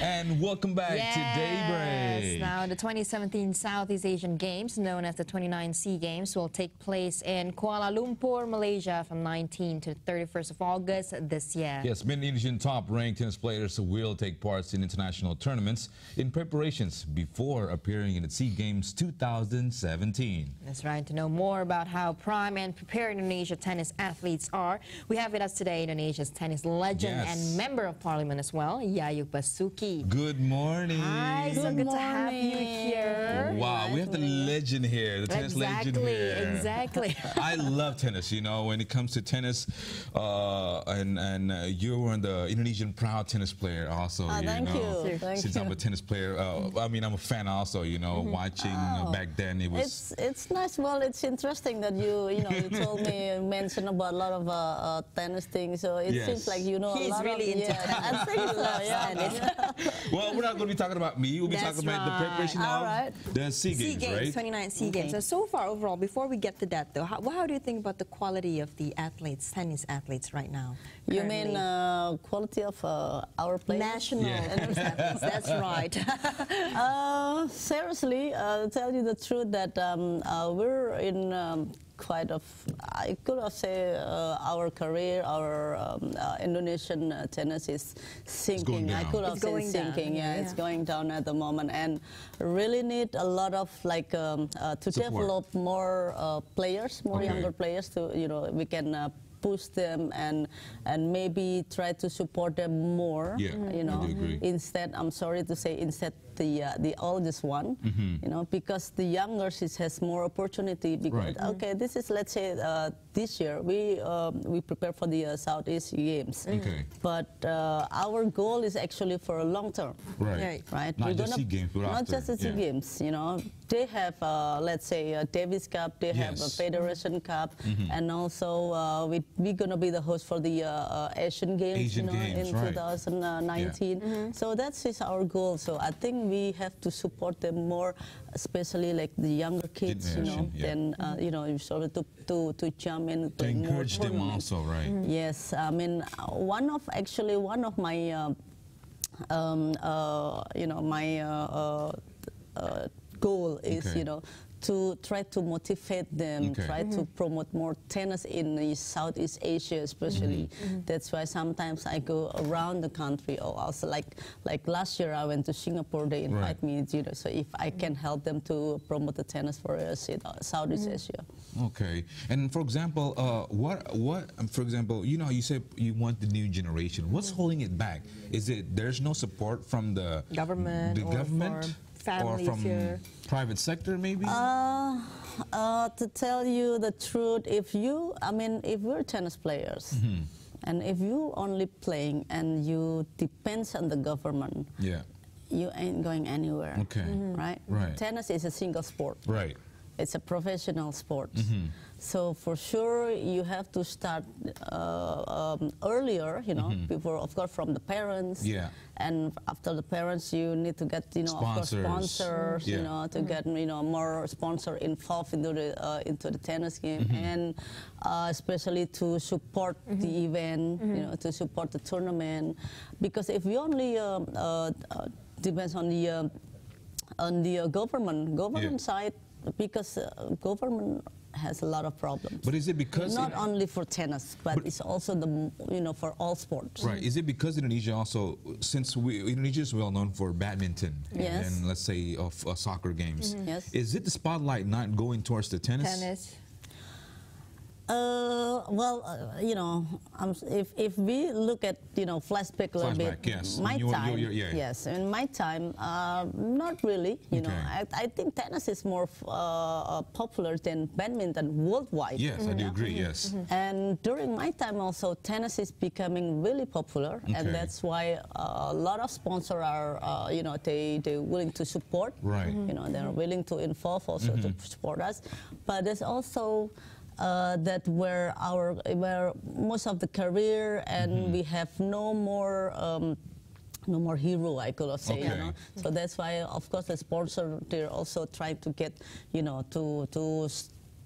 And welcome back to Daybreak. Now, the 2017 Southeast Asian Games, known as the 29 SEA Games, will take place in Kuala Lumpur, Malaysia from 19 to 31st of August this year. Yes, many Indonesian top-ranked tennis players will take part in international tournaments in preparations before appearing in the SEA Games 2017. That's right. To know more about how prime and prepared Indonesia tennis athletes are, we have with us today Indonesia's tennis legend and member of parliament as well, Yayuk Basuki. Good morning. Hi, so good to have you here. Wow, we have the legend here, the tennis legend here. Exactly. I love tennis, you know, when it comes to tennis, and you were the Indonesian proud tennis player also, Thank you. Since I'm a tennis player, I mean, I'm a fan also, you know, watching back then. It was... It's nice. Well, it's interesting that you told me, you mentioned about a lot of tennis things, so it seems like you know a lot really of... into I think so, yeah. Well, we're not going to be talking about me. We'll be talking about the preparation of the SEA Games, right? 29 SEA Games. So far, overall, before we get to that, though, how do you think about the quality of the athletes, tennis athletes right now? You mean quality of our players? National tennis athletes, that's right. Seriously, to tell you the truth, that we're in quite of, I could have said our career, our Indonesian tennis is sinking. I could have said sinking. Yeah, it's going down at the moment, and really need a lot of to develop more players, more younger players, to we can push them and maybe try to support them more. Instead, I'm sorry to say, instead the oldest one, because the younger has more opportunity. Because this is, let's say, this year we prepare for the Southeast Games, but our goal is actually for a long term, right? Not just SEA Games, but not just the SEA Games. They have, let's say, a Davis Cup. They have a Federation Cup, and also we're gonna be the host for the Asian Games, in 2019. So that's our goal. So I think we have to support them more, especially like the younger kids, then sort of to jump in, to encourage them also, right? Yes, I mean one of my goal is to try to motivate them, try to promote more tennis in the Southeast Asia, especially. That's why sometimes I go around the country, or also like last year I went to Singapore. They invite me, so if I can help them to promote the tennis for Southeast Asia. Okay, and for example, for example, you said you want the new generation. What's holding it back? Is it there's no support from the government, family, or from private sector, maybe? To tell you the truth, if we're tennis players, and if you only playing and you depends on the government, you ain't going anywhere. Right? Tennis is a single sport. Right. It's a professional sport. So for sure you have to start earlier, before, of course, from the parents. And after the parents, you need to get, of course, sponsors, to get, more sponsor involved into the tennis game, and especially to support the event, to support the tournament. Because if we only depends on the government side, because government has a lot of problems. But is it because not only for tennis, but it's also for all sports. Right. Is it because Indonesia also, since Indonesia is well known for badminton and let's say of soccer games, is it the spotlight not going towards the tennis? If we look at flashback a little bit, in my time, not really. I think tennis is more popular than badminton worldwide. Yes, I do agree. Yes. And during my time also, tennis is becoming really popular, and that's why a lot of sponsors are, they're willing to support. Right. They're willing to involve also to support us, but there's also that where most of the career, and we have no more hero, I could say. So that's why, of course, the sponsor, they're also trying to get to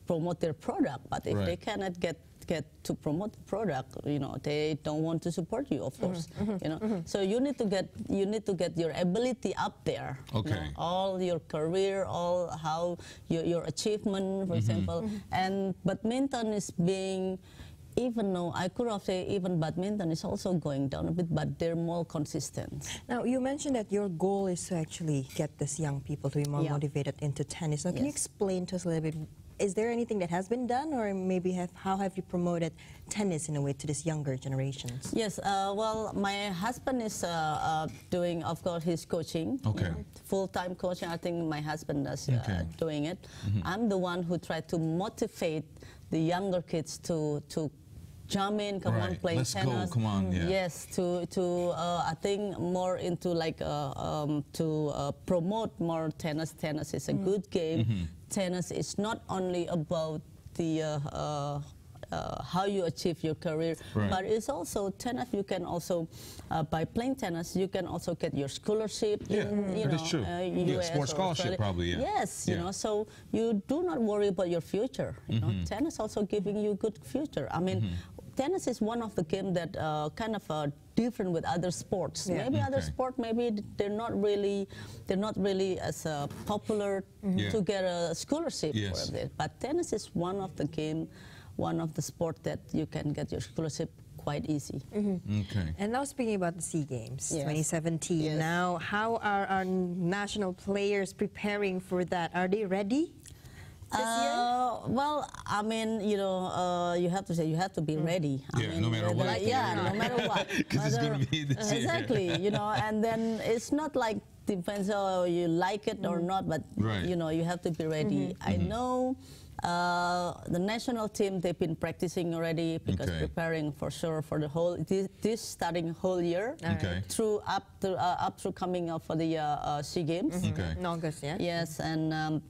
promote their product. But if they cannot get get to promote the product, you know, they don't want to support you, of course, you know. So you need to get your ability up there. Okay. You know, all your career, all how your achievement, for example, and badminton is being. Even though I could have said even badminton is also going down a bit, but they're more consistent. Now, you mentioned that your goal is to actually get these young people to be more motivated into tennis. Now, can you explain to us a little bit, is there anything that has been done, or maybe how have you promoted tennis in a way to this younger generations? Yes, well, my husband is doing, of course, his coaching. Okay. Full-time coaching, I think my husband is doing it. I'm the one who tried to motivate the younger kids to jump in, come on, play Let's tennis. Go, come on, yeah. Yes, I think more into like to promote more tennis. Tennis is a good game. Tennis is not only about the how you achieve your career, but it's also tennis. You can also by playing tennis, you can also get your scholarship. In, you know, true. US sports scholarship probably. Yeah. Yes, you know, so you do not worry about your future. You know, tennis also giving you good future. I mean. Tennis is one of the games that kind of different with other sports. Maybe other sport, maybe they're not really as popular to get a scholarship for it. But tennis is one of the sport that you can get your scholarship quite easy. Okay. And now speaking about the SEA Games 2017, now how are our national players preparing for that? Are they ready? Well, I mean, you know, you have to be ready. I mean, no matter what. No matter what. Because it's going to be this year. Exactly, you know, and then it's not like depends on you like it or not, but you know, you have to be ready. I know the national team, they've been practicing already because preparing for sure for the whole this starting whole year through up through coming up for the SEA Games in August. Yes, and.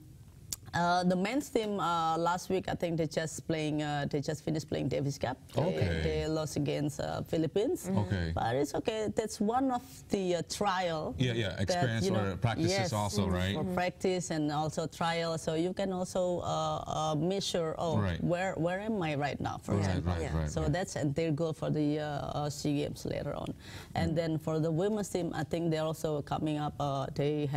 The men's team last week, I think they just finished playing Davis Cup. They lost against Philippines. But it's okay. That's one of the trial. Experience or practices also, right? For practice and also trial, so you can also measure. Where am I right now? For example. So that's their goal for the SEA Games later on. And then for the women's team, I think they're also coming up. They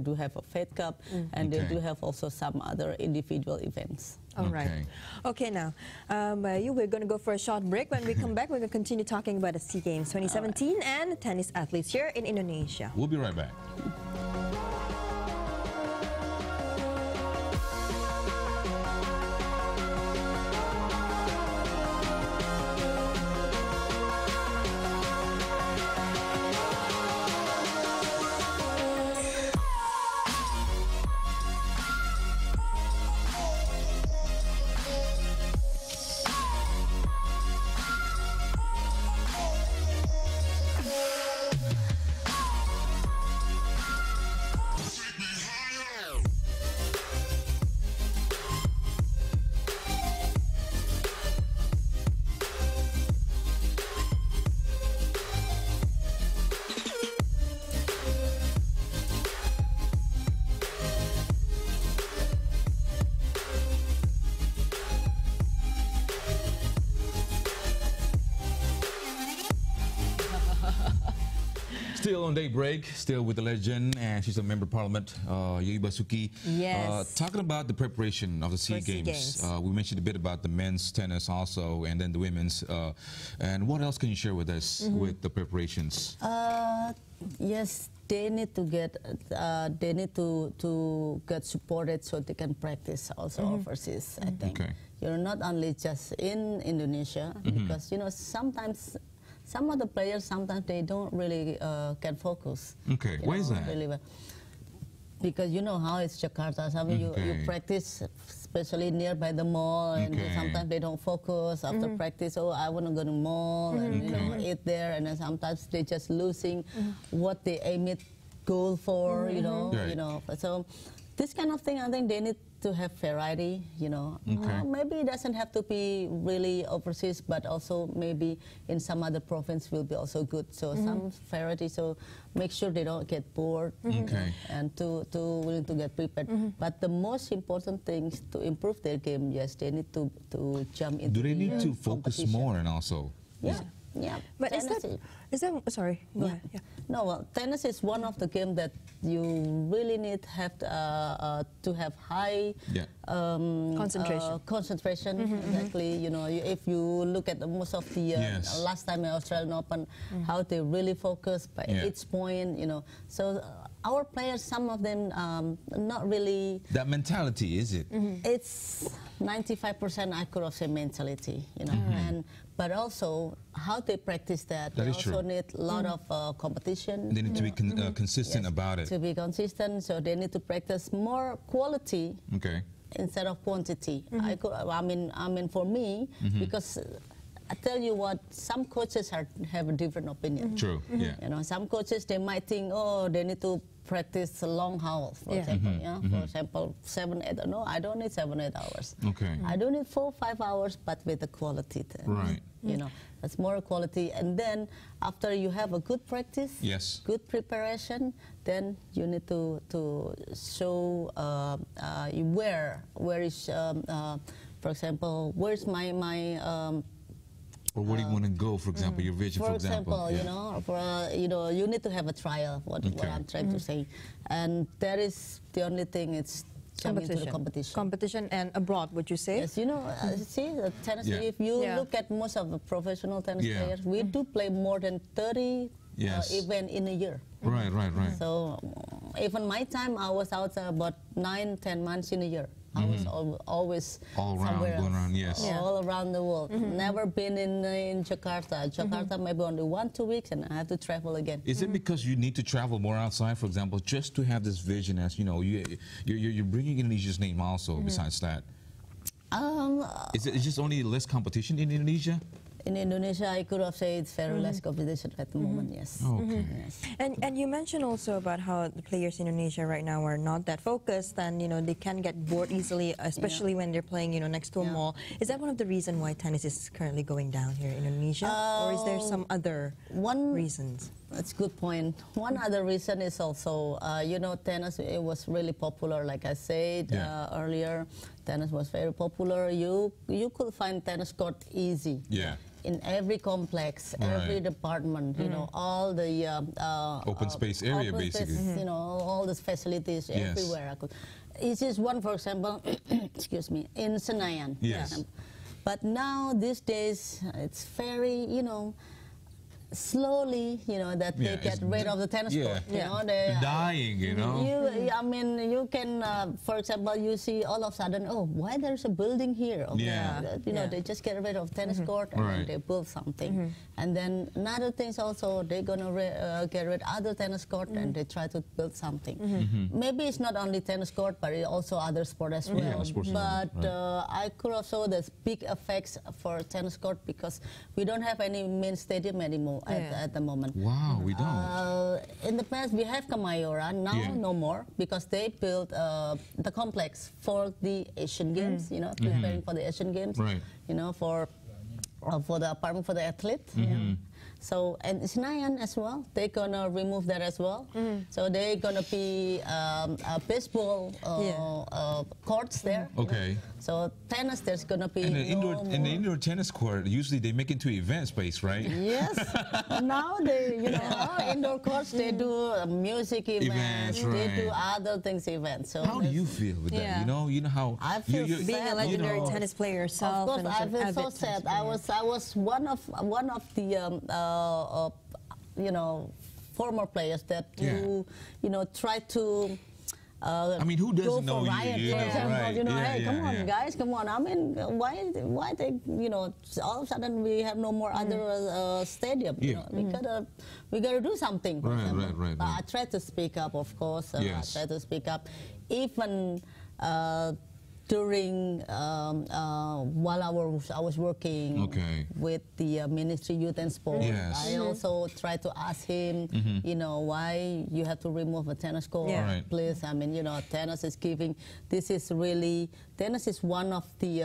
do have a Fed Cup, and they do have also some other individual events. All right. Okay, now, we're going to go for a short break. When we come back, we're going to continue talking about the SEA Games 2017 and tennis athletes here in Indonesia. We'll be right back. Still on Daybreak, still with the legend, and she's a member of Parliament, Yayu Basuki. Yes. Talking about the preparation of the SEA Games. We mentioned a bit about the men's tennis also, and then the women's. And what else can you share with us with the preparations? Yes, they need to get supported so they can practice also overseas. I think you're not only just in Indonesia because you know sometimes. Some of the players, sometimes they don't really can focus. Okay, why is that? Really well. Because you know how it's Jakarta. Some you practice, especially nearby the mall, and sometimes they don't focus after practice. Oh, I want to go to the mall and you know eat there, and then sometimes they just losing what they aim it goal for. You know, So this kind of thing, I think they need to have variety, you know. Okay. Maybe it doesn't have to be really overseas, but also maybe in some other province will be also good. So some variety, so make sure they don't get bored, okay, and to willing to get prepared. But the most important thing is to improve their game. Yes, they need to jump into. Do they need to focus more and also? Yeah. Yeah, but is that sorry? Go ahead. Yeah. No, well, tennis is one of the games that you really need to have high concentration. Concentration, exactly. You know, if you look at most of the last time in Australian Open, how they really focus by each point. You know, so. Our players, some of them, not really. That mentality, is it? It's 95%, I could have said mentality, you know, but also how they practice that. That they is also true. need a lot of competition. They need to be consistent about it. To be consistent, so they need to practice more quality instead of quantity. I mean, for me, because. I tell you what, some coaches have a different opinion. True, yeah. You know, some coaches, they might think, oh, they need to practice a long hours, for example. For example, 7-8. No, I don't need 7-8 hours. Okay. I do need 4-5 hours, but with the quality. Right. You know, that's more quality. And then after you have a good practice, good preparation, then you need to show where is, for example, where's my or where do you want to go, for example, your vision, for example. You know, you need to have a trial, what I'm trying to say. And that is the only thing, it's jumping into the competition. Competition and abroad, would you say? Yes, you know, see, the tennis, if you look at most of the professional tennis players, we do play more than 30 events in a year. Right. So even my time, I was out about 9-10 months in a year. I was always somewhere else. Going around, all around the world. Never been in Jakarta. Jakarta maybe only 1-2 weeks, and I have to travel again. Is it because you need to travel more outside, for example, just to have this vision? As you know, you're bringing Indonesia's name also. Besides that, is it just only less competition in Indonesia? In Indonesia, I could have said it's very less competition at the moment, yes. Yes. And you mentioned also about how the players in Indonesia right now are not that focused, and you know they can get bored easily, especially when they're playing next to a mall. Is that one of the reasons why tennis is currently going down here in Indonesia, or is there some other reasons? That's a good point. One other reason is also, tennis, it was really popular, like I said earlier. Tennis was very popular. You could find tennis court easy. Yeah. In every complex, every department, you know, all the open space area, basically. You know, all the facilities everywhere. It's just one, for example, excuse me, in Senayan. Yes. But now, these days, it's very, slowly, that they get rid of the tennis court. They're dying, I mean, you can, for example, you see all of a sudden, oh, why there's a building here? They just get rid of tennis court and then they build something. And then another thing is also they're going to get rid of other tennis court and they try to build something. Maybe it's not only tennis court, but also other sport as well. But I could also, there's big effects for tennis court because we don't have any main stadium anymore. At the moment. Wow, we don't. In the past, we have Kemayoran. Now, no more because they built the complex for the Asian Games. Preparing for the Asian Games. Right. For the apartment for the athlete. So, and Senayan as well, they're gonna remove that as well. So they're gonna be baseball courts there. Okay. So tennis, there's gonna be in the indoor tennis court, usually they make it into event space, right? Yes. Now they, indoor courts, they do music events, they do other things events. So how do you feel with that? You know how I feel being a legendary tennis player yourself. Of course, I feel so sad. I was one of the former players that try to. I mean, who doesn't know riot, you? For example, hey, come on, guys, come on. I mean, why they, all of a sudden we have no more other stadium. We gotta do something. Right. I try to speak up, of course. I try to speak up, even. during while I was working with the Ministry Youth and Sport, I also tried to ask him, you know, why you have to remove a tennis court, please. I mean, you know, tennis is giving. This is really tennis is one of the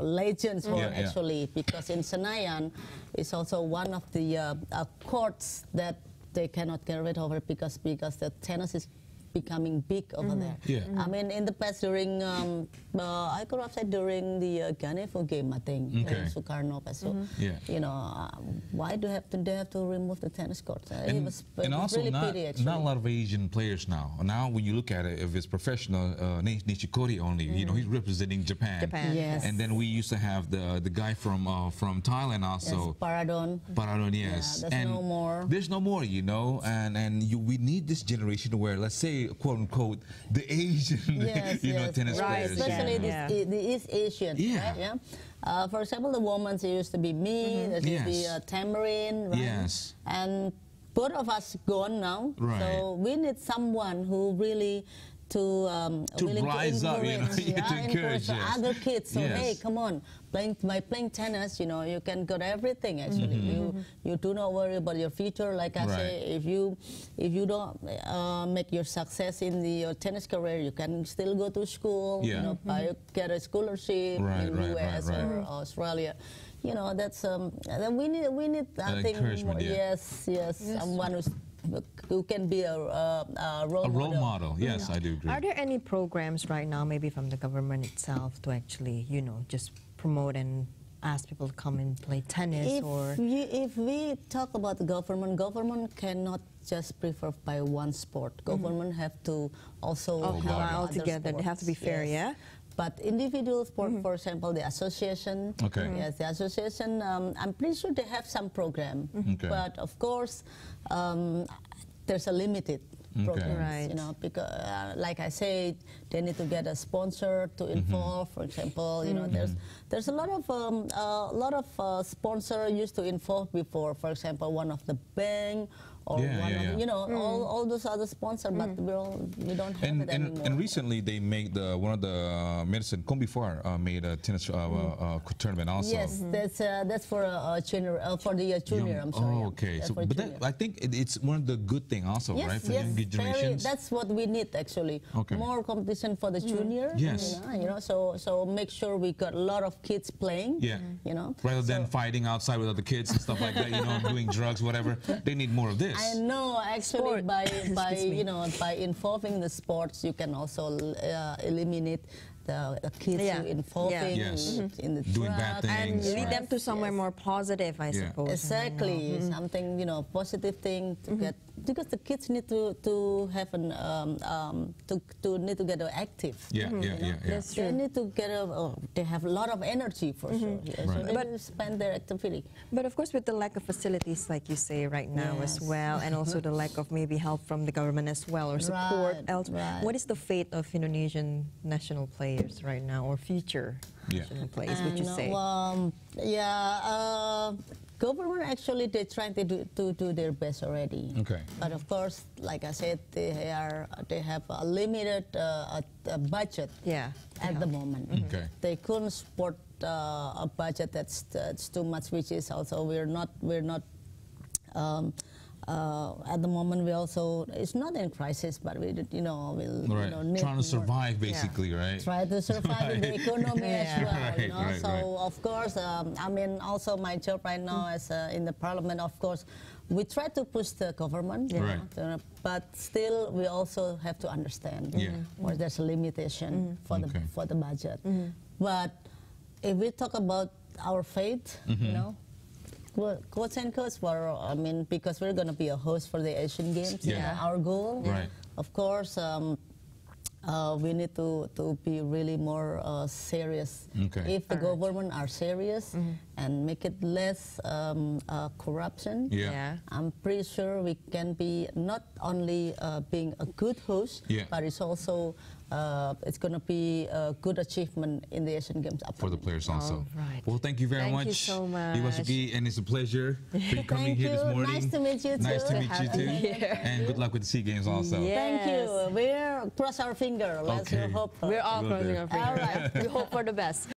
legends for actually, because in Senayan it's also one of the courts that they cannot get rid of it because the tennis is becoming big over there. I mean, in the past during, I could have said during the Ganevo game, I think, Sukarno. So, you know, why do they have to remove the tennis courts? It was also really pity, actually. Not a lot of Asian players now. Now, when you look at it, if it's professional, Nishikori only, you know, he's representing Japan. Yes. And then we used to have the guy from Thailand also. Yes, Paradon. Paradon, yes. Yeah, there's no more. There's no more, you know, and we need this generation where, let's say, quote unquote, the Asian, you know, tennis players. Especially the East Asian, right? Yeah. For example, the women, it used to be me, there used to be Tamarin, right? Yes. And both of us gone now, so we need someone who really to rise up, you know, to encourage other kids. So hey, come on, by playing tennis, you know, you can get everything. Actually, you do not worry about your future. Like I say, if you don't make your success in your tennis career, you can still go to school. You know, get a scholarship in US or Australia. You know, that's we need I think more, someone who can be a role model. Yes, I do agree. Are there any programs right now, maybe from the government itself, to actually, you know, just promote and ask people to come and play tennis? If we talk about the government cannot just prefer by one sport. Government have to also have all together. They have to be fair, But individual sport, for example, the association, yes, the association, I'm pretty sure they have some program, but of course, there's a limited program, you know, because like I said, they need to get a sponsor to involve. For example, you know, there's a lot of sponsor used to involve before. For example, one of the bank. Or you know, all those other sponsors, but we don't have it anymore. And recently they made one of the medicine, Combifar made a tennis tournament also. Yes, that's for junior, for the junior. I'm sorry. Oh, okay. So, but I think it's one of the good thing also, right, for younger generations. That's what we need actually. More competition for the junior. Yes. You know, so make sure we got a lot of kids playing. You know, rather than fighting outside with other kids and stuff like that. You know, doing drugs, whatever. They need more of this. I know, actually, by you know, by involving the sports, you can also eliminate the kids who involving in the doing bad things, and lead them to somewhere more positive, I suppose. Exactly, something, you know, positive thing to get, because the kids need to have an need to get active. That's true. They need to get they have a lot of energy for sure. So they will spend their activity. But of course, with the lack of facilities, like you say right now as well, and also the lack of maybe help from the government as well or support elsewhere, what is the fate of Indonesian national players right now, or future national players, would you say? Government actually, they're trying to do their best already. But of course, like I said, they have a limited budget at the moment. They couldn't support a budget that's too much, which is also we're not at the moment. We also, it's not in crisis, but we, you know, need trying to survive basically, right? Try to survive in the economy as well, you know. So of course, I mean, also my job right now as in the parliament, of course, we try to push the government, but still we also have to understand where there's a limitation for the budget. But if we talk about our fate, you know, coach and coach were, I mean, because we're going to be a host for the Asian Games, our goal, of course, we need to be really more serious. If the government are serious, and make it less corruption. Yeah. I'm pretty sure we can be not only being a good host, but it's also it's going to be a good achievement in the Asian Games upcoming. For the players also. Right. Well, thank you very much. Thank you so much. Iwasuki, and it's a pleasure for you coming here this morning. Nice to meet you too. Nice to meet you too. And good luck with the SEA Games also. Yes. Thank you. We're cross our finger. Let's hope. We're all crossing our fingers. All right. We hope for the best.